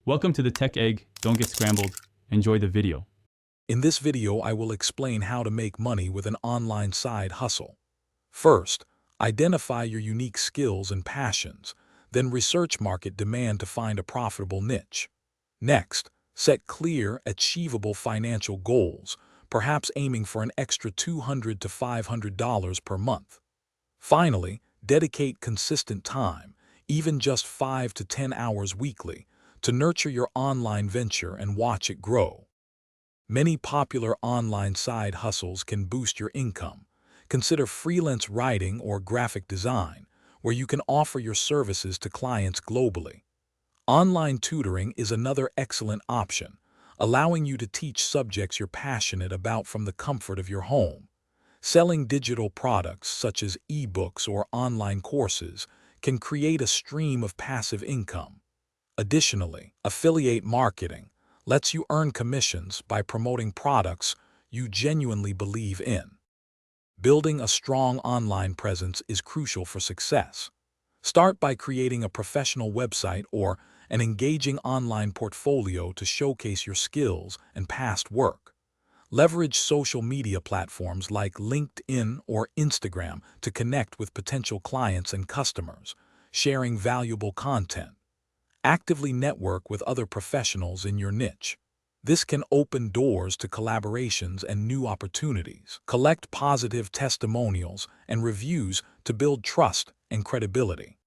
Welcome to the Tech Egg. Don't get scrambled. Enjoy the video. In this video, I will explain how to make money with an online side hustle. First, identify your unique skills and passions, then research market demand to find a profitable niche. Next, set clear, achievable financial goals, perhaps aiming for an extra $200 to $500 per month. Finally, dedicate consistent time, even just 5 to 10 hours weekly, to nurture your online venture and watch it grow. Many popular online side hustles can boost your income. Consider freelance writing or graphic design, where you can offer your services to clients globally. Online tutoring is another excellent option, allowing you to teach subjects you're passionate about from the comfort of your home. Selling digital products such as ebooks or online courses can create a stream of passive income. Additionally, affiliate marketing lets you earn commissions by promoting products you genuinely believe in. Building a strong online presence is crucial for success. Start by creating a professional website or an engaging online portfolio to showcase your skills and past work. Leverage social media platforms like LinkedIn or Instagram to connect with potential clients and customers, sharing valuable content. Actively network with other professionals in your niche. This can open doors to collaborations and new opportunities. Collect positive testimonials and reviews to build trust and credibility.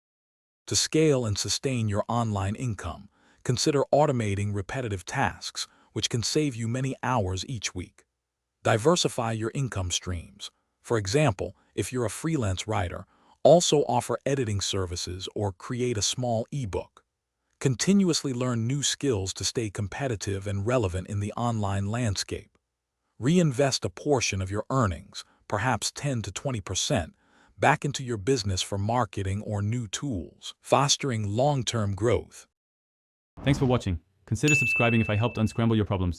To scale and sustain your online income, consider automating repetitive tasks, which can save you many hours each week. Diversify your income streams. For example, if you're a freelance writer, also offer editing services or create a small ebook. Continuously learn new skills to stay competitive and relevant in the online landscape. Reinvest a portion of your earnings, perhaps 10 to 20%, back into your business for marketing or new tools, fostering long-term growth. Thanks for watching. Consider subscribing if I helped unscramble your problems.